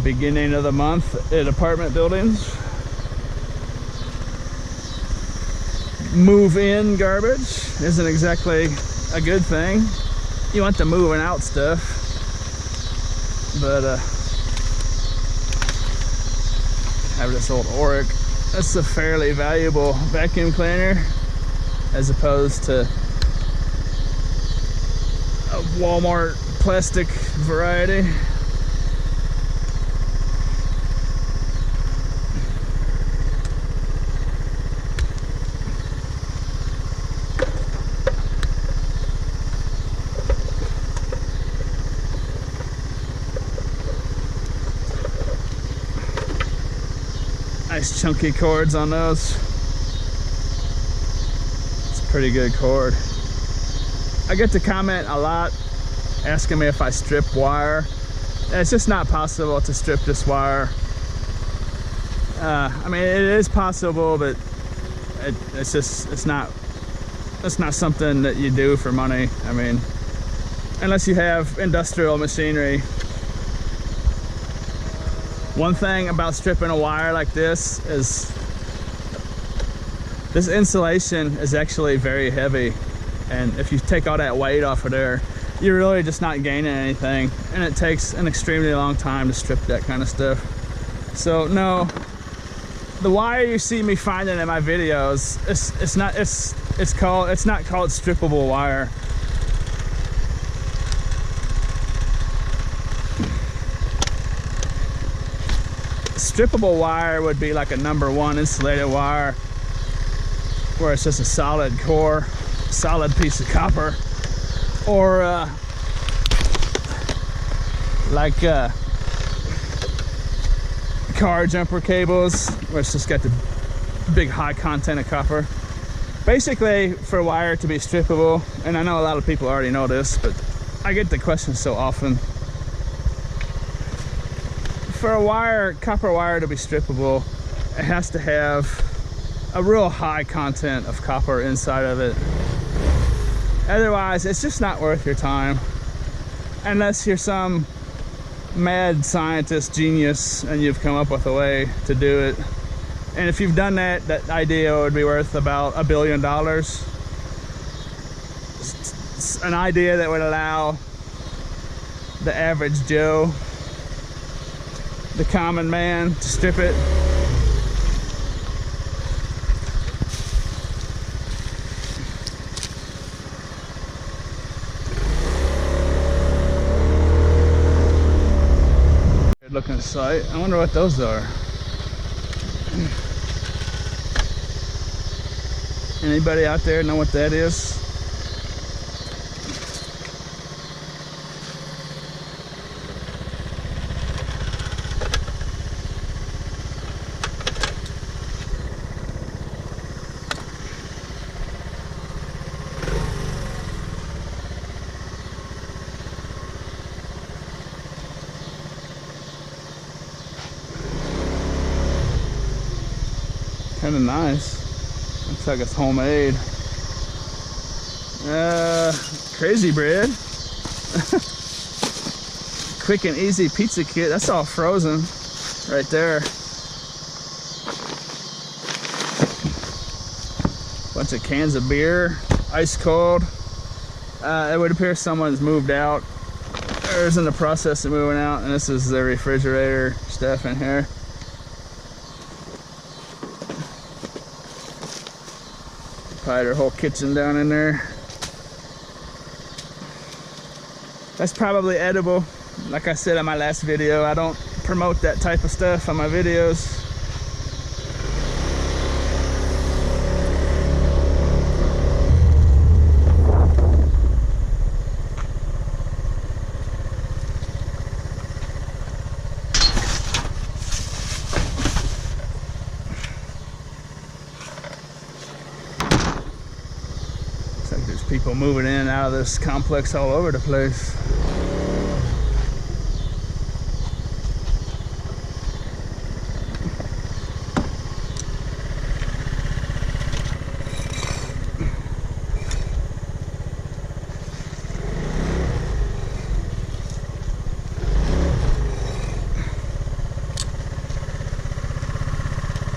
beginning of the month at apartment buildings. Move-in garbage isn't exactly a good thing. You want the moving out stuff, but I have this old Oric. That's a fairly valuable vacuum cleaner as opposed to a Walmart plastic variety. Nice chunky cords on those. It's a pretty good cord. I get to comment a lot asking me if I strip wire. It's just not possible to strip this wire. I mean, it is possible, but it's not something that you do for money. I mean, unless you have industrial machinery. One thing about stripping a wire like this is this insulation is actually very heavy, and if you take all that weight off of there, you're really just not gaining anything, and it takes an extremely long time to strip that kind of stuff. So no, the wire you see me finding in my videos, it's not called strippable wire. Strippable wire would be like a #1 insulated wire where it's just a solid core, solid piece of copper, or like car jumper cables where it's just got the big high content of copper. Basically, for a wire to be strippable, and I know a lot of people already know this, but I get the question so often. For a wire, copper wire to be strippable, it has to have a real high content of copper inside of it. Otherwise, it's just not worth your time. Unless you're some mad scientist genius and you've come up with a way to do it. And if you've done that, that idea would be worth about $1 billion. It's an idea that would allow the average Joe, the common man, to strip it. Good looking sight. I wonder what those are. Anybody out there know what that is? Kind of nice. Looks like it's homemade. Crazy bread. Quick and easy pizza kit. That's all frozen right there. Bunch of cans of beer, ice cold. It would appear someone's moved out or is in the process of moving out, and this is the refrigerator stuff in here. Probably their whole kitchen down in there. That's probably edible. Like I said in my last video, I don't promote that type of stuff on my videos. There's people moving in and out of this complex all over the place.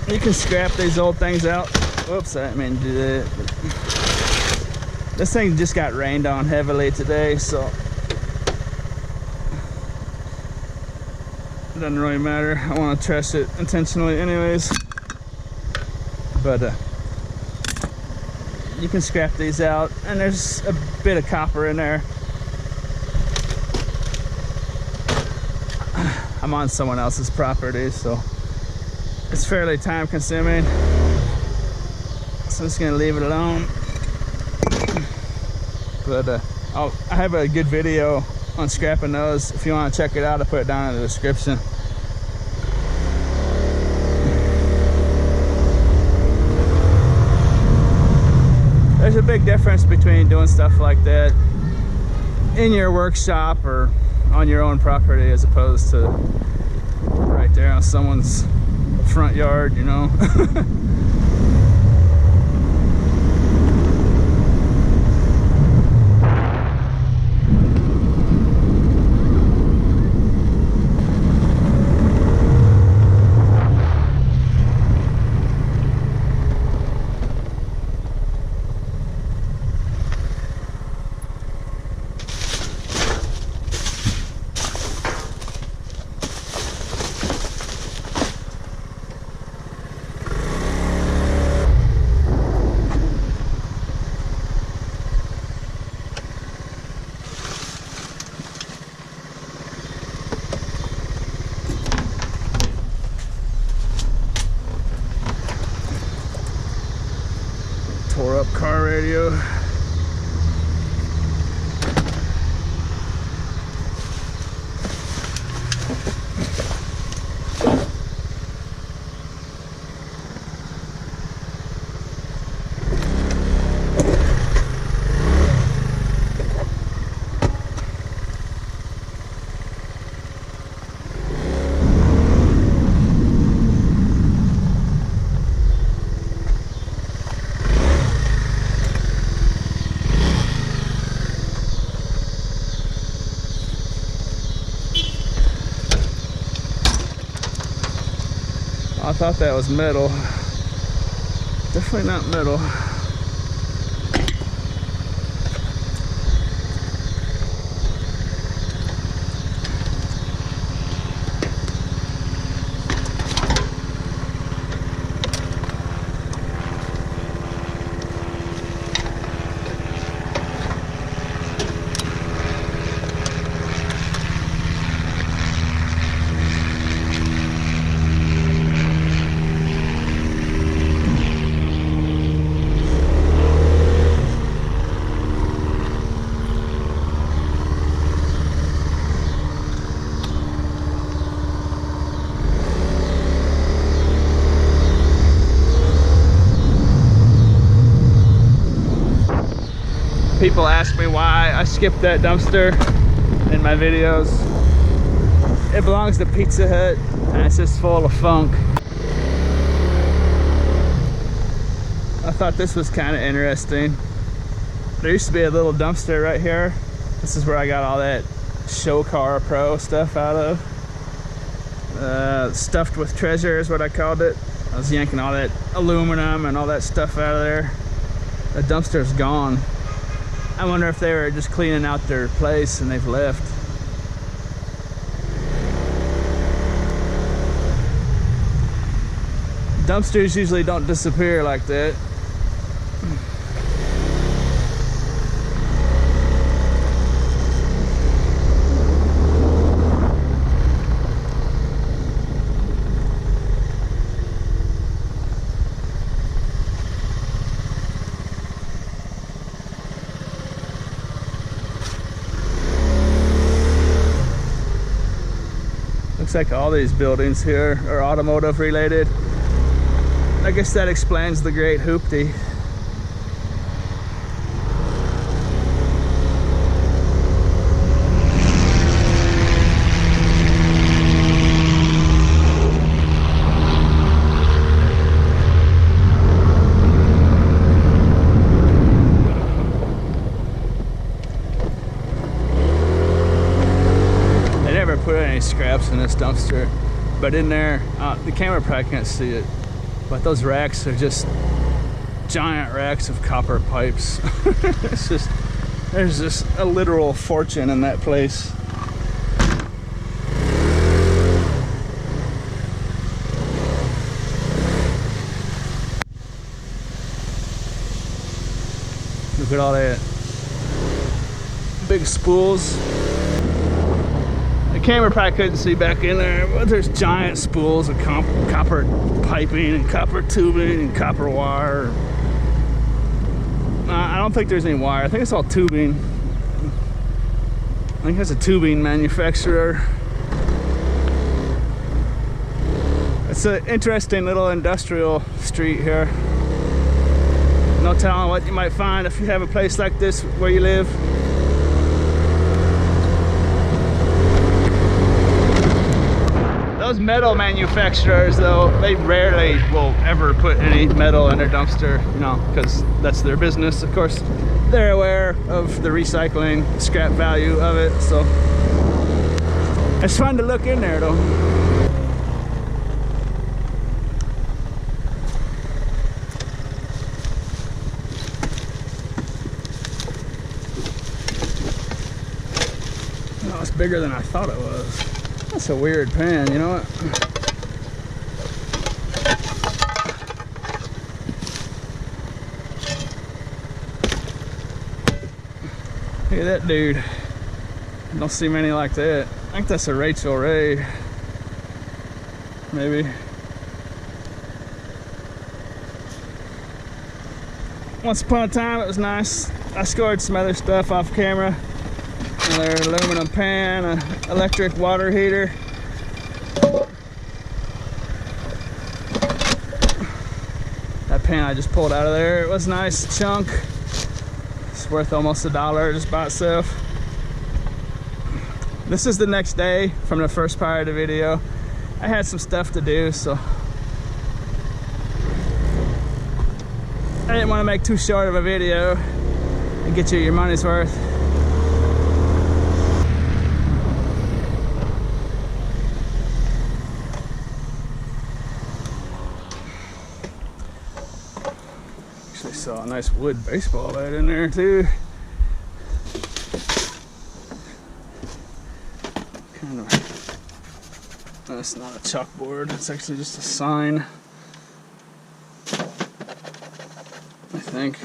You can scrap these old things out. Whoops, I didn't mean to do that. This thing just got rained on heavily today, so it doesn't really matter. I want to trash it intentionally anyways. But you can scrap these out, and there's a bit of copper in there. I'm on someone else's property, so it's fairly time consuming. So I'm just gonna leave it alone. But I have a good video on scrapping those. If you want to check it out, I'll put it down in the description. There's a big difference between doing stuff like that in your workshop or on your own property as opposed to right there on someone's front yard, you know. Tore up car radio. I thought that was metal. Definitely not metal. People ask me why I skipped that dumpster in my videos. It belongs to Pizza Hut and it's just full of funk. I thought this was kind of interesting. There used to be a little dumpster right here. This is where I got all that Show Car Pro stuff out of. Stuffed with treasure is what I called it. I was yanking all that aluminum and all that stuff out of there. The dumpster's gone. I wonder if they were just cleaning out their place and they've left. Dumpsters usually don't disappear like that. Looks like all these buildings here are automotive related. I guess that explains the great hoopty. Put any scraps in this dumpster, but in there the camera probably can't see it, But those racks are just giant racks of copper pipes. It's just, there's just a literal fortune in that place. Look at all that big spools. The camera probably couldn't see back in there, but there's giant spools of copper piping and copper tubing and copper wire. I don't think there's any wire. I think it's all tubing. I think it's a tubing manufacturer. It's an interesting little industrial street here. No telling what you might find if you have a place like this where you live. Those metal manufacturers, though, they rarely will ever put any metal in their dumpster, you know, because that's their business. Of course, they're aware of the recycling scrap value of it, so it's fun to look in there, though. Oh, it's bigger than I thought it was. That's a weird pan, you know what? Look at that dude. I don't see many like that. I think that's a Rachel Ray. Maybe. Once upon a time it was nice. I scored some other stuff off camera. Another aluminum pan, an electric water heater. That pan I just pulled out of there, it was a nice chunk. It's worth almost $1 just by itself. This is the next day from the first part of the video. I had some stuff to do, so I didn't want to make too short of a video and get you your money's worth. Saw a nice wood baseball bat in there too. Kind of. That's not a chalkboard. It's actually just a sign. I think.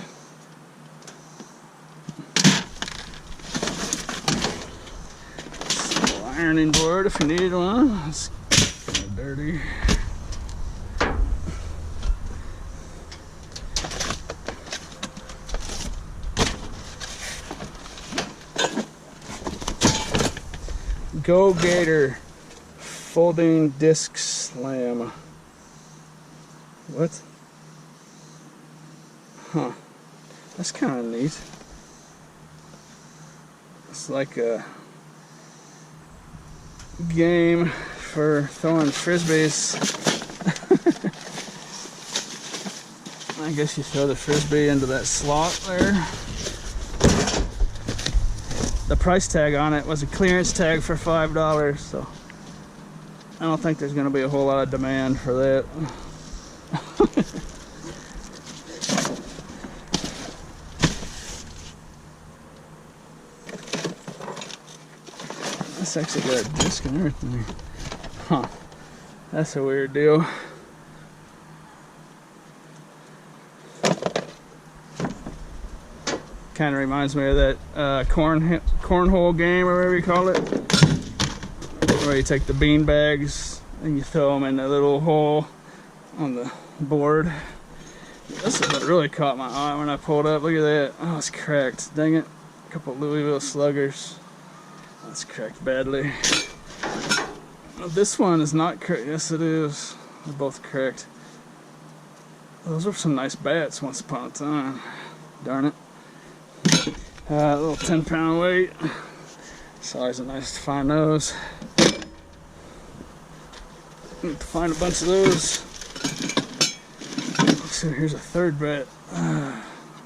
It's a little ironing board if you need one. It's kind of dirty. Go Gator folding disc slam. What? Huh. That's kind of neat. It's like a game for throwing frisbees. I guess you throw the frisbee into that slot there. The price tag on it was a clearance tag for $5, so I don't think there's going to be a whole lot of demand for that. This actually got a disc and everything. Huh. That's a weird deal. Kind of reminds me of that cornhole game or whatever you call it, where you take the bean bags and you throw them in the little hole on the board. This is what really caught my eye when I pulled up. Look at that. Oh, it's cracked. Dang it. A couple Louisville Sluggers. That's cracked badly. This one is not cracked. Yes, it is. They're both cracked. Those were some nice bats once upon a time. Darn it. A little 10-pound weight. It's always nice to find those. Need to find a bunch of those. So here's a third bat.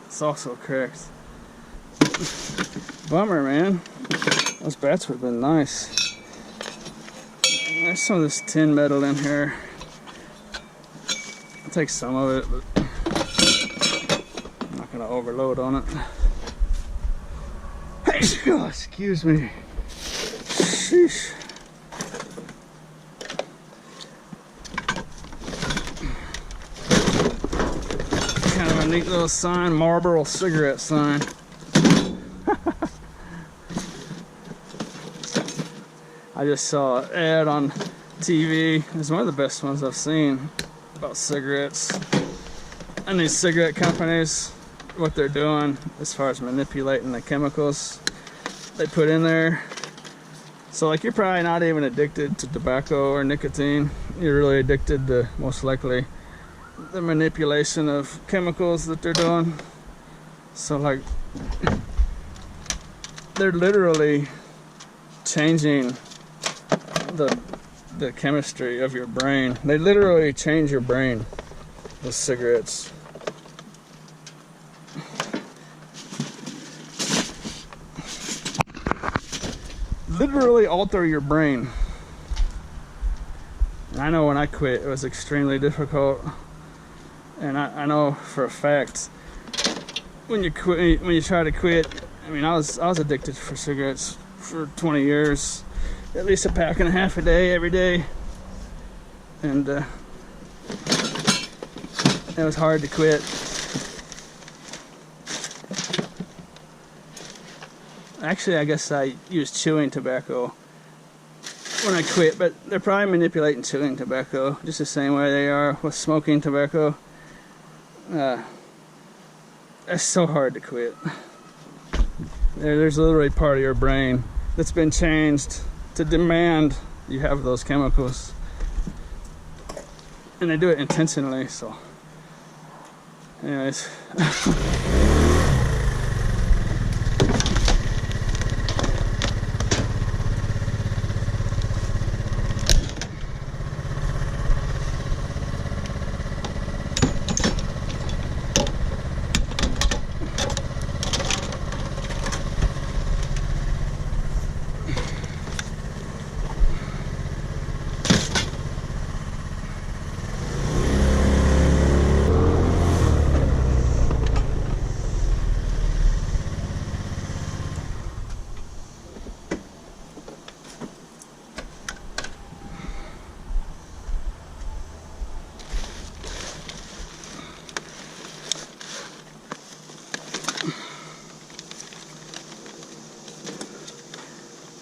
It's also cracked. Bummer, man. Those bats would have been nice. There's some of this tin metal in here. take some of it, but I'm not gonna overload on it. Oh, excuse me. Sheesh. Kind of a neat little sign, Marlboro cigarette sign. I just saw an ad on TV. It's one of the best ones I've seen about cigarettes. And these cigarette companies, what they're doing as far as manipulating the chemicals they put in there. So like, you're probably not even addicted to tobacco or nicotine. You're really addicted to, most likely, the manipulation of chemicals that they're doing. So like, they're literally changing the chemistry of your brain. They literally change your brain with cigarettes. Literally alter your brain. And I know when I quit, it was extremely difficult. And I know for a fact, when you try to quit, I mean, I was addicted for cigarettes for 20 years. At least a pack and a half a day, every day. And it was hard to quit. Actually, I guess I used chewing tobacco when I quit, but they're probably manipulating chewing tobacco just the same way they are with smoking tobacco. That's so hard to quit. There's literally part of your brain that's been changed to demand you have those chemicals. And they do it intentionally, so. Anyways.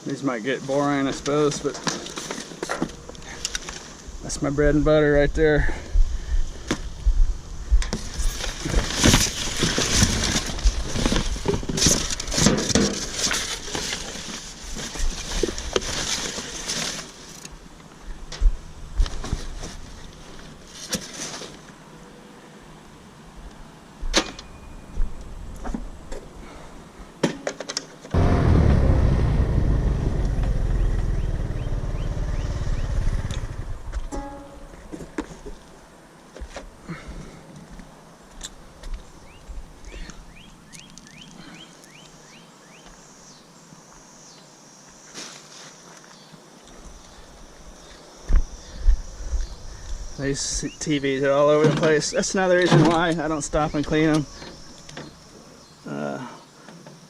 These might get boring, I suppose, but that's my bread and butter right there. These TVs are all over the place. That's another reason why I don't stop and clean them.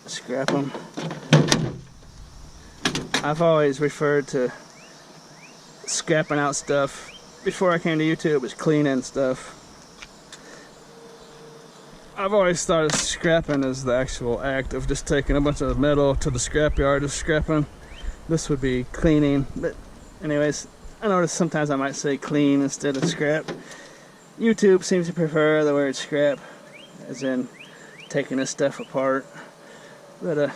Scrap them. I've always referred to scrapping out stuff before I came to YouTube as cleaning stuff. I've always thought of scrapping as the actual act of just taking a bunch of metal to the scrapyard of scrapping. This would be cleaning, but anyways, I notice sometimes I might say clean instead of scrap. YouTube seems to prefer the word scrap, as in taking this stuff apart. But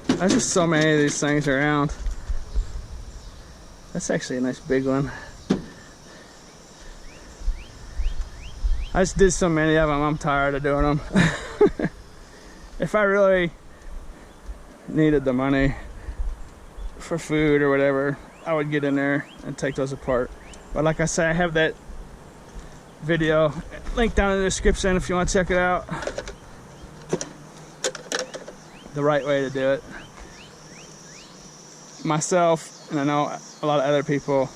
there's just so many of these things around. That's actually a nice big one. I just did so many of them, I'm tired of doing them. If I really needed the money for food or whatever, I would get in there and take those apart. But like I say, I have that video linked down in the description if you want to check it out. The right way to do it. Myself, and I know a lot of other people,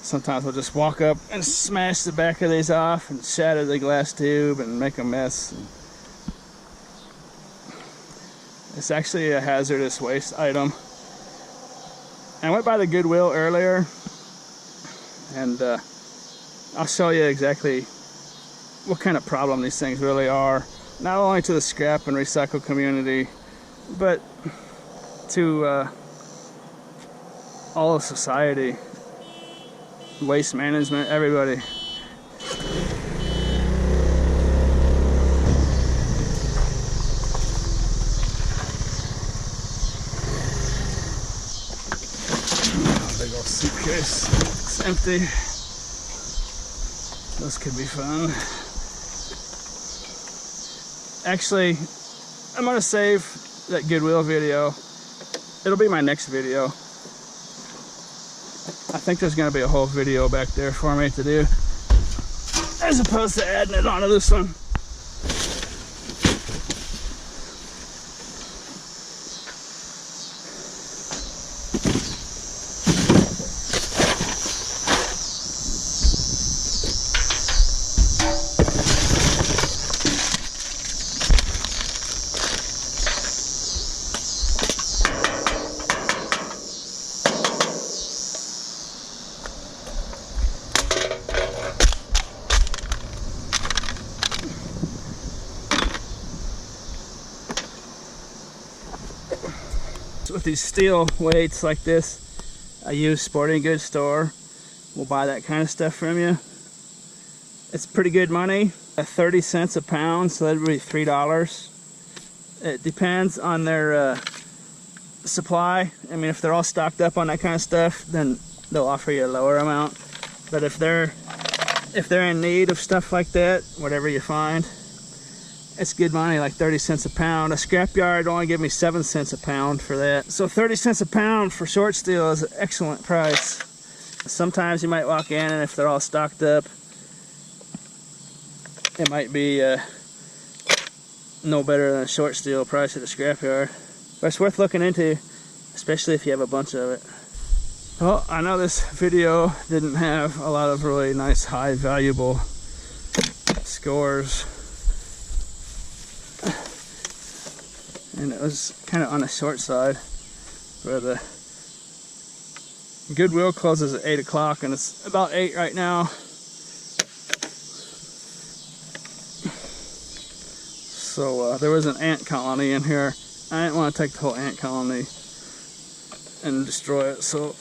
Sometimes we'll just walk up and smash the back of these off and shatter the glass tube and make a mess. It's actually a hazardous waste item. I went by the Goodwill earlier, and I'll show you exactly what kind of problem these things really are. Not only to the scrap and recycle community, but to all of society. Waste management, everybody. Big old suitcase. It's empty. This could be fun. Actually, I'm gonna save that Goodwill video. It'll be my next video. I think there's gonna be a whole video back there for me to do, as opposed to adding it onto this one. With these steel weights like this, a used sporting goods store will buy that kind of stuff from you. It's pretty good money, 30 cents a pound, so that would be $3. It depends on their supply. I mean, if they're all stocked up on that kind of stuff, then they'll offer you a lower amount. But if they're in need of stuff like that, whatever you find, it's good money, like 30 cents a pound. A scrapyard only give me 7 cents a pound for that. So 30 cents a pound for short steel is an excellent price. Sometimes you might walk in and if they're all stocked up, it might be no better than a short steel price at a scrapyard. But it's worth looking into, especially if you have a bunch of it. Well, I know this video didn't have a lot of really nice, high, valuable scores. And it was kind of on the short side, where the Goodwill closes at 8 o'clock, and it's about 8 right now. So there was an ant colony in here. I didn't want to take the whole ant colony and destroy it, so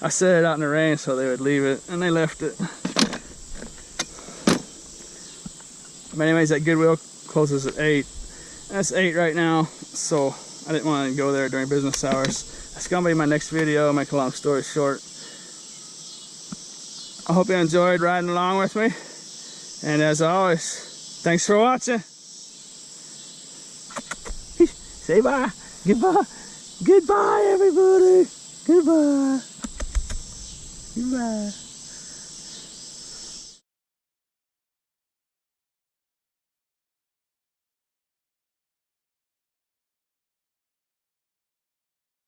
I set it out in the rain so they would leave it, and they left it. But anyways, that Goodwill closes at 8. That's 8 right now, so I didn't want to go there during business hours. That's gonna be my next video, make a long story short. I hope you enjoyed riding along with me. And as always, thanks for watching. Say bye. Goodbye. Goodbye, everybody. Goodbye. Goodbye.